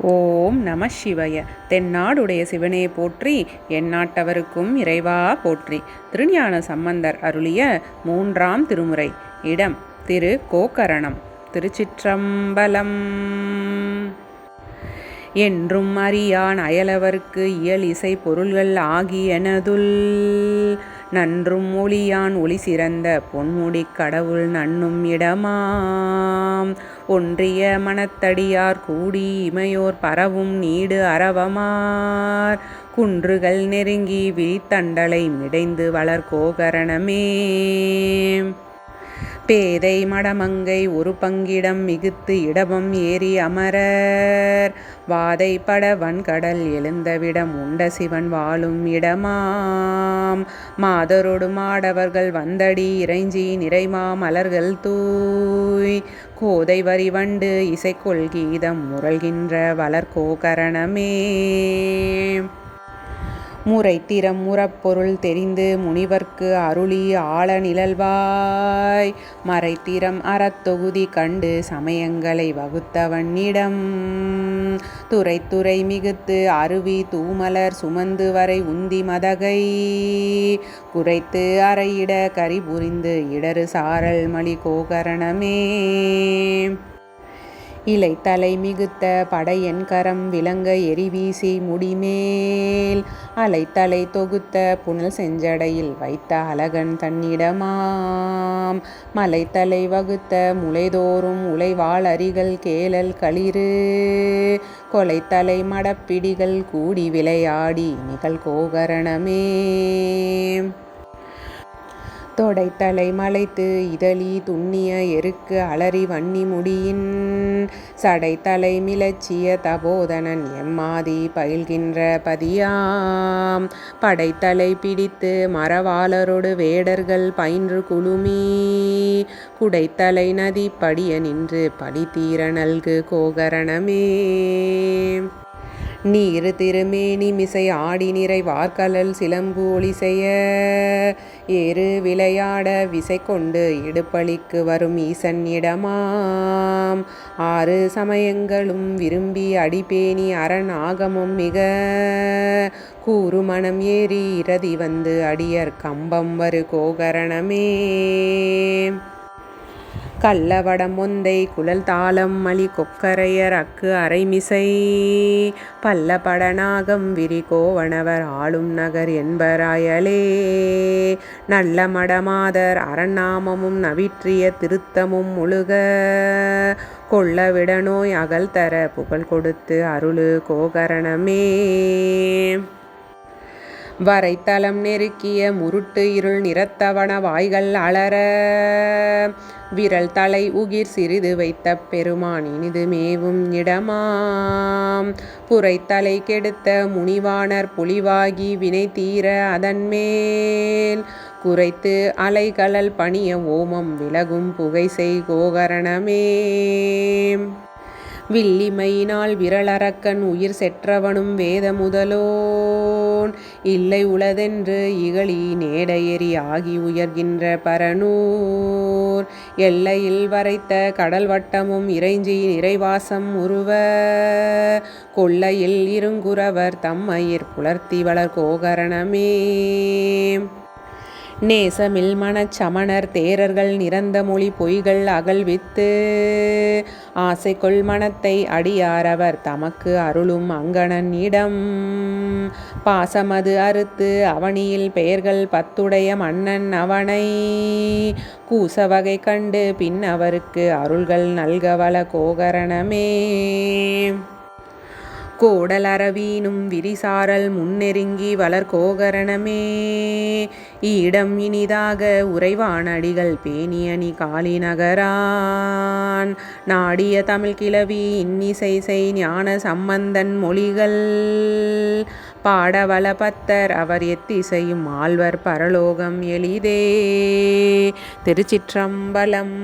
ஓம் நம சிவய. தென்னாடுடைய சிவனே போற்றி, எந்நாட்டவருக்கும் இறைவா போற்றி. திருஞான சம்பந்தர் அருளிய 3ஆம் திருமுறை. இடம் திரு கோக்கரணம். திருச்சிற்றம்பலம். என்றும் அறியான் அயலவர்க்கு இயல் இசை பொருள்கள் ஆகியனதுள் நன்றும் ஒளியான் ஒளி சிறந்த பொன்முடிக் கடவுள் நண்ணும் இடமாம் ஒன்றிய மனத்தடியார் கூடி இமையோர் பரவும் நீடு அரவமார் குன்றுகள் நெருங்கி விழித்தண்டலை மிடைந்து வளர் கோகரணமே. பேதை மடமங்கை ஒரு பங்கிடம் மிகுத்து இடபம் ஏறி அமரர் வாதை பட வன்கடல் எழுந்தவிடம் உண்ட சிவன் வாழும் இடமாம் மாதரொடு மாடவர்கள் வந்தடி இறைஞ்சி நிறைமா மலர்கள் தூய் கோதை வரி வண்டு இசைக்கொள் கீதம் முரல்கின்ற வளர் கோகரணமே. முறைத்திறம் முறப்பொருள் தெரிந்து முனிவர்க்கு அருளி ஆழ நிழல்வாய் மறைத்திறம் அறத்தொகுதி கண்டு சமயங்களை வகுத்தவன்னிடம் துறை மிகுத்து அருவி தூமலர் சுமந்து வரை உந்தி மதகை குறைத்து அறையிட கரிபுரிந்து இடறு சாரல் மலி கோகரணமே. இலைத்தலை மிகுத்த படையன் கரம் விளங்க எரிவீசி முடிமேல் அலைத்தலை தொகுத்த புனல் செஞ்சடையில் வைத்த அழகன் தன்னிடமாம் மலைத்தலை வகுத்த முளைதோறும் உலைவாள் அரிகள் கேளல் களிறு கொலைத்தலை மடப்பிடிகள் கூடி விளையாடி நிகழ் கோகரணமே. தொடைத்தலை மலைத்து இதழி துண்ணிய எருக்கு அலறி வன்னி முடியின் சடைத்தலை மிளச்சிய தபோதனன் எம்மாதி பயில்கின்ற பதியாம் படைத்தலை பிடித்து மரவாளரொடு வேடர்கள் பயின்று குழுமி குடைத்தலை நதி படிய நின்று படி தீர நல்கு கோகரணமே. நீரு திருமேனி மிசை ஆடி நிறை வார்கழல் சிலம்பு ஒளி செய்ய ஏறு விளையாட விசை கொண்டு இடுப்பளிக்கு வரும் ஈசன் இடமாம் ஆறு சமயங்களும் விரும்பி அடிபேணி அரண் ஆகமும் மிக கூறு மனம் ஏறி இரதி வந்து அடியர் கம்பம் வரு கோகரணமே. கள்ளவடம் ஒந்தை குழல் தாளம் மலி கொக்கரையர் அக்கு அரைமிசை பல்ல படநாகம் விரி கோவணவர் ஆளும் நகர் என்பராயலே நல்ல மடமாதர் அரண்நாமமும் நவிற்றிய திருத்தமும் முழுக கொள்ளவிட நோய் அகல் தர புகழ் கொடுத்து அருளு கோகரணமே. வரைத்தலம் நெருக்கிய முருட்டு இருள் நிறத்தவன வாய்கள் அலற விரல் தலை உகிர் சிறிது வைத்த பெருமான் இனிது மேவும் இடமாம் புரைத்தலை கெடுத்த முனிவானர் புலிவாகி வினை தீர அதன்மேல் குறைத்து அலைகழல் பணிய ஓமம் விலகும் புகை செய் கோகரணமே. வில்லிமையினால் விரலரக்கன் உயிர் செற்றவனும் வேத முதலோன் இல்லை உளதென்று இகழி நேடையெறி ஆகி உயர்கின்ற பரனூர் எல்லையில் வரைத்த கடல் வட்டமும் இறைஞ்சி நிறைவாசம் உருவ கொல்லையில் இருங்குறவர் தம்மையிற் புலர்த்தி வளர் கோகரணமே. நேசமில் மனச்சமணர் தேரர்கள் நிறந்த மொழி பொய்கள் அகழ்வித்து ஆசைக்கொள் மனத்தை அடியாரவர் தமக்கு அருளும் அங்கணன் இடம் பாசமது அறுத்து அவனியில் பெயர்கள் 10 மன்னன் அவனை கூசவகை கண்டு பின் அவருக்கு அருள்கள் நல்கவல கோகரணமே. கோடல் அரவீனும் விரிசாரல் முன்னெருங்கி வளர் கோகரணமே. ஈடம் இனிதாக உறைவான் அடிகள் பேணியணி காளி நகரான் நாடிய தமிழ் கிளவி இன்னிசை செய் ஞான சம்பந்தன் மொழிகள் பாடவள பத்தர் அவர் எத்திசையும் ஆழ்வர் பரலோகம் எளிதே. திருச்சிற்றம்பலம்.